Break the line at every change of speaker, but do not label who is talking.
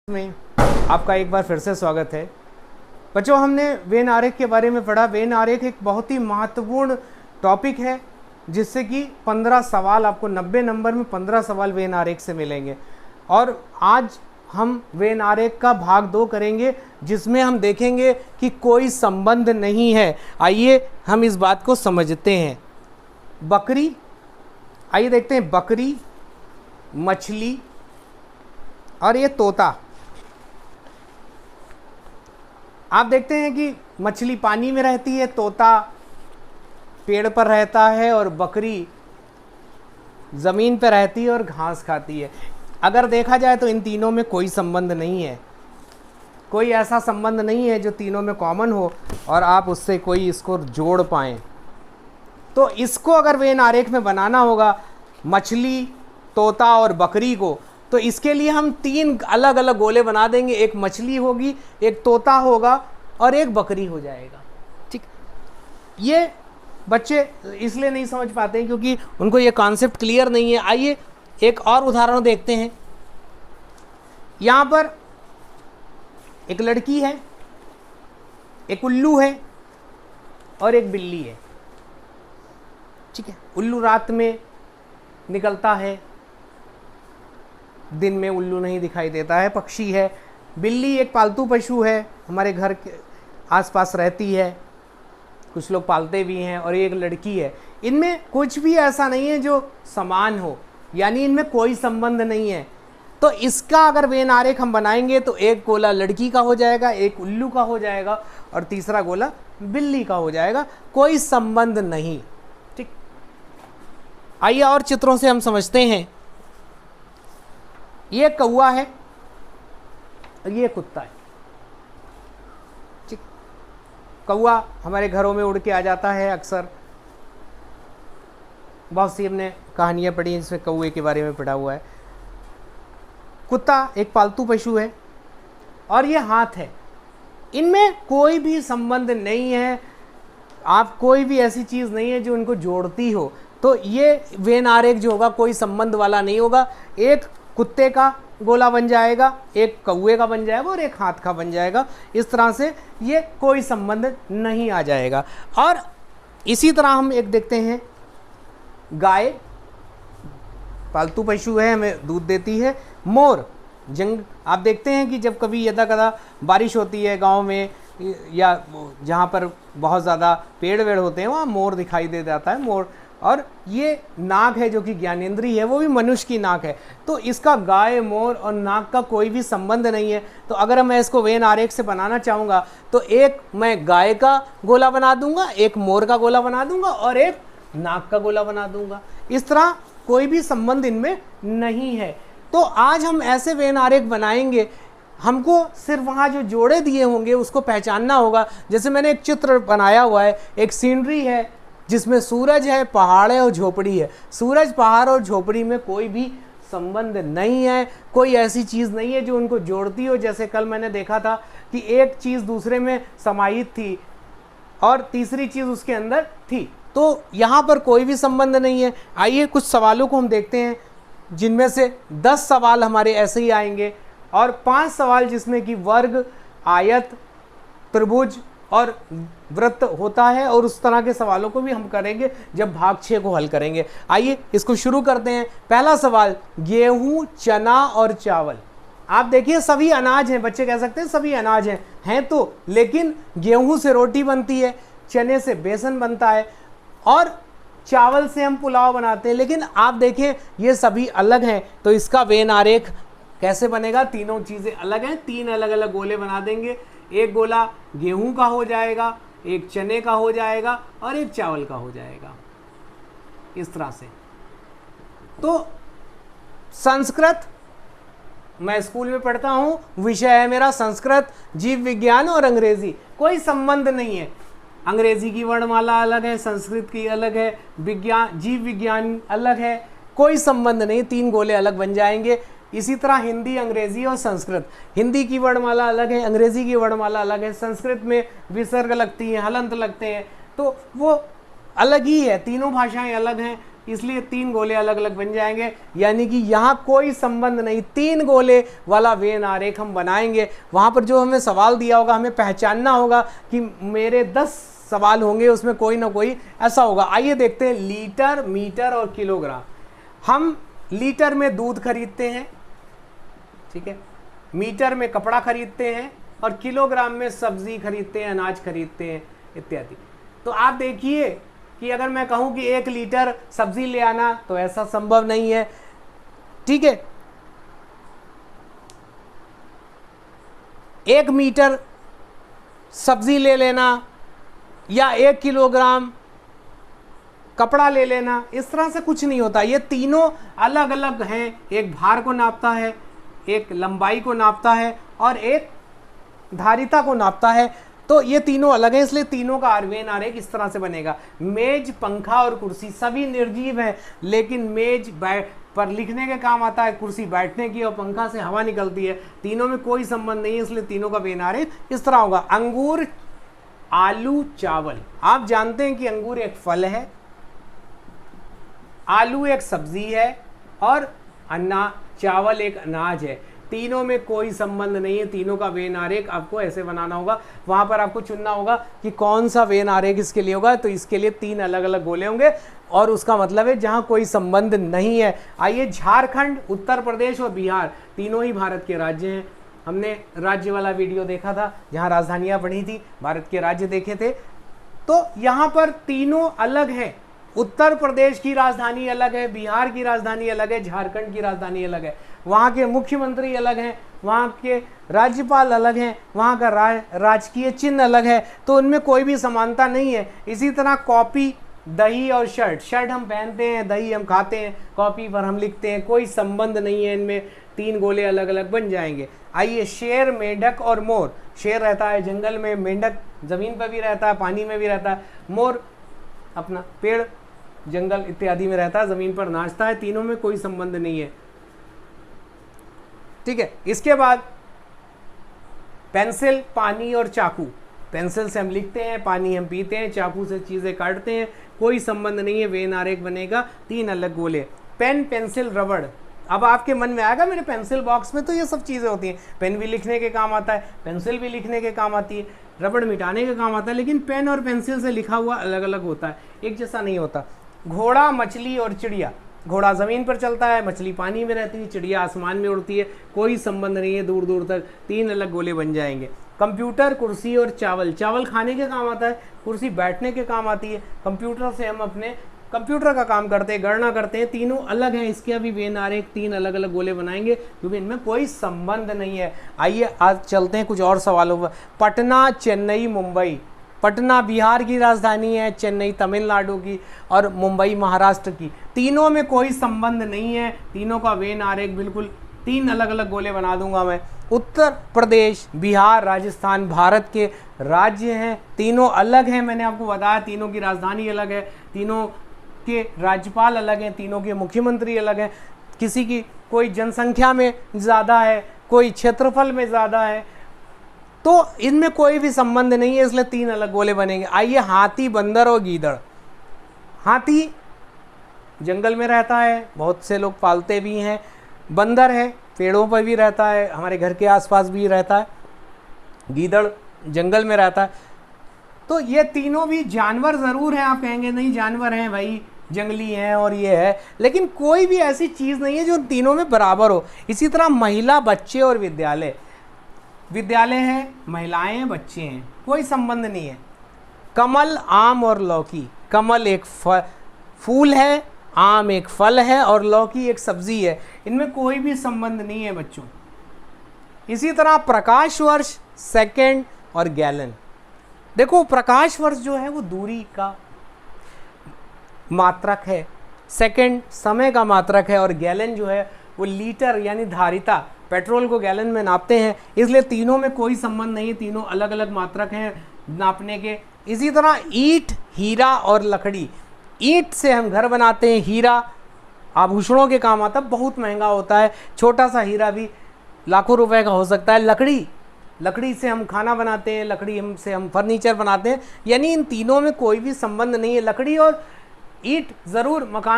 में आपका एक बार फिर से स्वागत है। बच्चों, हमने वेन आरेख के बारे में पढ़ा। वेन आरेख एक बहुत ही महत्वपूर्ण टॉपिक है जिससे कि 15 सवाल आपको 90 नंबर में 15 सवाल वेन आरेख से मिलेंगे। और आज हम वेन आरेख का भाग 2 करेंगे जिसमें हम देखेंगे कि कोई संबंध नहीं है। आइए हम इस बात को समझते हैं। बकरी, आइए देखते हैं, बकरी, मछली और ये तोता। आप देखते हैं कि मछली पानी में रहती है, तोता पेड़ पर रहता है और बकरी ज़मीन पर रहती है और घास खाती है। अगर देखा जाए तो इन तीनों में कोई संबंध नहीं है। कोई ऐसा संबंध नहीं है जो तीनों में कॉमन हो और आप उससे कोई इसको जोड़ पाएँ। तो इसको अगर वेन आरेख में बनाना होगा, मछली, तोता और बकरी को, तो इसके लिए हम 3 अलग अलग गोले बना देंगे। एक मछली होगी, एक तोता होगा और एक बकरी हो जाएगा। ठीक, ये बच्चे इसलिए नहीं समझ पाते हैं क्योंकि उनको ये कॉन्सेप्ट क्लियर नहीं है। आइए एक और उदाहरण देखते हैं। यहाँ पर एक लड़की है, एक उल्लू है और एक बिल्ली है। ठीक है, उल्लू रात में निकलता है, दिन में उल्लू नहीं दिखाई देता है, पक्षी है। बिल्ली एक पालतू पशु है, हमारे घर के आसपास रहती है, कुछ लोग पालते भी हैं। और एक लड़की है। इनमें कुछ भी ऐसा नहीं है जो समान हो, यानी इनमें कोई संबंध नहीं है। तो इसका अगर वेन आरेख हम बनाएंगे तो एक गोला लड़की का हो जाएगा, एक उल्लू का हो जाएगा और तीसरा गोला बिल्ली का हो जाएगा। कोई संबंध नहीं। ठीक, आइए और चित्रों से हम समझते हैं। ये कौवा है, ये कुत्ता है। ठीक, कौवा हमारे घरों में उड़ के आ जाता है अक्सर। बहुत सी हमने कहानियां पढ़ी हैं जिसमें कौवे के बारे में पढ़ा हुआ है। कुत्ता एक पालतू पशु है और ये हाथ है। इनमें कोई भी संबंध नहीं है। आप कोई भी ऐसी चीज़ नहीं है जो इनको जोड़ती हो। तो ये वेन आरेख जो होगा कोई संबंध वाला नहीं होगा। एक कुत्ते का गोला बन जाएगा, एक कौवे का बन जाएगा और एक हाथ का बन जाएगा। इस तरह से ये कोई संबंध नहीं आ जाएगा। और इसी तरह हम एक देखते हैं, गाय पालतू पशु है, हमें दूध देती है। मोर, आप देखते हैं कि जब कभी यदा कदा बारिश होती है गांव में या जहाँ पर बहुत ज़्यादा पेड़ वेड़ होते हैं वहाँ मोर दिखाई दे जाता है, मोर। और ये नाक है जो कि ज्ञानेंद्री है, वो भी मनुष्य की नाक है। तो इसका गाय, मोर और नाक का कोई भी संबंध नहीं है। तो अगर मैं इसको वेन आरेख से बनाना चाहूँगा तो एक मैं गाय का गोला बना दूंगा, एक मोर का गोला बना दूंगा और एक नाक का गोला बना दूंगा। इस तरह कोई भी संबंध इनमें नहीं है। तो आज हम ऐसे वेन आरेख बनाएंगे, हमको सिर्फ वहाँ जो जोड़े दिए होंगे उसको पहचानना होगा। जैसे मैंने एक चित्र बनाया हुआ है, एक सीनरी है जिसमें सूरज है, पहाड़ है और झोपड़ी है। सूरज, पहाड़ और झोपड़ी में कोई भी संबंध नहीं है। कोई ऐसी चीज़ नहीं है जो उनको जोड़ती हो। जैसे कल मैंने देखा था कि एक चीज़ दूसरे में समाहित थी और तीसरी चीज़ उसके अंदर थी। तो यहाँ पर कोई भी संबंध नहीं है। आइए कुछ सवालों को हम देखते हैं जिनमें से 10 सवाल हमारे ऐसे ही आएंगे और 5 सवाल जिसमें कि वर्ग, आयत, त्रिभुज और वृत्त होता है। और उस तरह के सवालों को भी हम करेंगे जब भाग 6 को हल करेंगे। आइए इसको शुरू करते हैं। पहला सवाल, गेहूं, चना और चावल। आप देखिए सभी अनाज हैं, बच्चे कह सकते हैं सभी अनाज हैं तो, लेकिन गेहूं से रोटी बनती है, चने से बेसन बनता है और चावल से हम पुलाव बनाते हैं। लेकिन आप देखें ये सभी अलग हैं। तो इसका वेन आरेख कैसे बनेगा? तीनों चीज़ें अलग हैं, 3 अलग अलग गोले बना देंगे। एक गोला गेहूं का हो जाएगा, एक चने का हो जाएगा और एक चावल का हो जाएगा, इस तरह से। तो संस्कृत, मैं स्कूल में पढ़ता हूं, विषय है मेरा संस्कृत, जीव विज्ञान और अंग्रेजी। कोई संबंध नहीं है। अंग्रेजी की वर्णमाला अलग है, संस्कृत की अलग है, विज्ञान, जीव विज्ञान अलग है, कोई संबंध नहीं। 3 गोले अलग बन जाएंगे। इसी तरह हिंदी, अंग्रेजी और संस्कृत, हिंदी की वर्णमाला अलग है, अंग्रेजी की वर्णमाला अलग है, संस्कृत में विसर्ग लगती हैं, हलंत लगते हैं, तो वो अलग ही है। तीनों भाषाएं अलग हैं इसलिए 3 गोले अलग अलग बन जाएंगे, यानी कि यहाँ कोई संबंध नहीं। 3 गोले वाला वेन आरेख हम बनाएंगे। वहाँ पर जो हमें सवाल दिया होगा हमें पहचानना होगा कि मेरे 10 सवाल होंगे, उसमें कोई ना कोई ऐसा होगा। आइए देखते हैं लीटर, मीटर और किलोग्राम। हम लीटर में दूध खरीदते हैं, ठीक है, मीटर में कपड़ा खरीदते हैं और किलोग्राम में सब्जी खरीदते हैं, अनाज खरीदते हैं इत्यादि। तो आप देखिए कि अगर मैं कहूं कि 1 लीटर सब्जी ले आना, तो ऐसा संभव नहीं है, ठीक है। 1 मीटर सब्जी ले लेना या 1 किलोग्राम कपड़ा ले लेना, इस तरह से कुछ नहीं होता। ये तीनों अलग अलग हैं। एक भार को नापता है, एक लंबाई को नापता है और एक धारिता को नापता है। तो ये तीनों अलग हैं, इसलिए तीनों का वेन आरेख इस तरह से बनेगा। मेज, पंखा और कुर्सी सभी निर्जीव हैं, लेकिन मेज पर लिखने के काम आता है, कुर्सी बैठने की और पंखा से हवा निकलती है। तीनों में कोई संबंध नहीं है, इसलिए तीनों का वेन आरेख इस तरह होगा। अंगूर, आलू, चावल। आप जानते हैं कि अंगूर एक फल है, आलू एक सब्जी है और चावल एक अनाज है। तीनों में कोई संबंध नहीं है। तीनों का वेन आरेख आपको ऐसे बनाना होगा। वहां पर आपको चुनना होगा कि कौन सा वेन आरेख इसके लिए होगा। तो इसके लिए 3 अलग अलग गोले होंगे और उसका मतलब है जहां कोई संबंध नहीं है। आइए, झारखंड, उत्तर प्रदेश और बिहार तीनों ही भारत के राज्य हैं। हमने राज्य वाला वीडियो देखा था जहां राजधानियां पढ़ी थी, भारत के राज्य देखे थे। तो यहाँ पर तीनों अलग हैं। उत्तर प्रदेश की राजधानी अलग है, बिहार की राजधानी अलग है, झारखंड की राजधानी अलग है। वहाँ के मुख्यमंत्री अलग हैं, वहाँ के राज्यपाल अलग हैं, वहाँ का राजकीय चिन्ह अलग है। तो उनमें कोई भी समानता नहीं है। इसी तरह कॉपी, दही और शर्ट। शर्ट हम पहनते हैं, दही हम खाते हैं, कॉपी पर हम लिखते हैं। कोई संबंध नहीं है इनमें। 3 गोले अलग अलग बन जाएंगे। आइए, शेर, मेंढक और मोर। शेर रहता है जंगल में, मेंढक जमीन पर भी रहता है, पानी में भी रहता है, मोर अपना पेड़, जंगल इत्यादि में रहता है, जमीन पर नाचता है। तीनों में कोई संबंध नहीं है, ठीक है। इसके बाद पेंसिल, पानी और चाकू। पेंसिल से हम लिखते हैं, पानी हम पीते हैं, चाकू से चीजें काटते हैं। कोई संबंध नहीं है, वेन आरेख बनेगा। 3 अलग गोले। पेन, पेंसिल, रबड़। अब आपके मन में आएगा मेरे पेंसिल बॉक्स में तो ये सब चीजें होती हैं। पेन भी लिखने के काम आता है, पेंसिल भी लिखने के काम आती है, रबड़ मिटाने के काम आता है। लेकिन पेन और पेंसिल से लिखा हुआ अलग अलग होता है, एक जैसा नहीं होता। घोड़ा, मछली और चिड़िया। घोड़ा जमीन पर चलता है, मछली पानी में रहती है, चिड़िया आसमान में उड़ती है। कोई संबंध नहीं है दूर दूर तक। 3 अलग गोले बन जाएंगे। कंप्यूटर, कुर्सी और चावल। चावल खाने के काम आता है, कुर्सी बैठने के काम आती है। कंप्यूटर से हम अपने कंप्यूटर का काम करते हैं, गणना करते हैं। तीनों अलग हैं, इसके अभी वेन आरेख 3 अलग अलग गोले बनाएंगे क्योंकि इनमें कोई संबंध नहीं है। आइए आज चलते हैं कुछ और सवालों पर। पटना, चेन्नई, मुंबई। पटना बिहार की राजधानी है, चेन्नई तमिलनाडु की और मुंबई महाराष्ट्र की। तीनों में कोई संबंध नहीं है। तीनों का वेन आरेख बिल्कुल 3 अलग अलग गोले बना दूंगा मैं। उत्तर प्रदेश, बिहार, राजस्थान भारत के राज्य हैं। तीनों अलग हैं, मैंने आपको बताया। तीनों की राजधानी अलग है, तीनों के राज्यपाल अलग हैं, तीनों के मुख्यमंत्री अलग हैं। किसी की कोई जनसंख्या में ज़्यादा है, कोई क्षेत्रफल में ज़्यादा है। तो इनमें कोई भी संबंध नहीं है, इसलिए 3 अलग गोले बनेंगे। आइए, हाथी, बंदर और गीदड़। हाथी जंगल में रहता है, बहुत से लोग पालते भी हैं। बंदर है, पेड़ों पर भी रहता है, हमारे घर के आसपास भी रहता है। गीदड़ जंगल में रहता है। तो ये तीनों भी जानवर ज़रूर हैं। आप कहेंगे नहीं जानवर हैं भाई, जंगली हैं और ये है, लेकिन कोई भी ऐसी चीज़ नहीं है जो तीनों में बराबर हो। इसी तरह महिला, बच्चे और विद्यालय। विद्यालय है, महिलाएं हैं, बच्चे हैं, कोई संबंध नहीं है। कमल, आम और लौकी। कमल एक फूल है, आम एक फल है और लौकी एक सब्जी है। इनमें कोई भी संबंध नहीं है बच्चों। इसी तरह प्रकाश वर्ष, सेकंड और गैलन। देखो, प्रकाश वर्ष जो है वो दूरी का मात्रक है, सेकंड समय का मात्रक है और गैलन जो है वो लीटर यानी धारिता, पेट्रोल को गैलन में नापते हैं। इसलिए तीनों में कोई संबंध नहीं है, तीनों अलग अलग मात्रक हैं नापने के। इसी तरह ईंट, हीरा और लकड़ी। ईंट से हम घर बनाते हैं, हीरा आभूषणों के काम आता है, बहुत महंगा होता है। छोटा सा हीरा भी लाखों रुपए का हो सकता है। लकड़ी से हम खाना बनाते हैं, लकड़ी से हम फर्नीचर बनाते हैं। यानी इन तीनों में कोई भी संबंध नहीं है। लकड़ी और ईंट ज़रूर मकान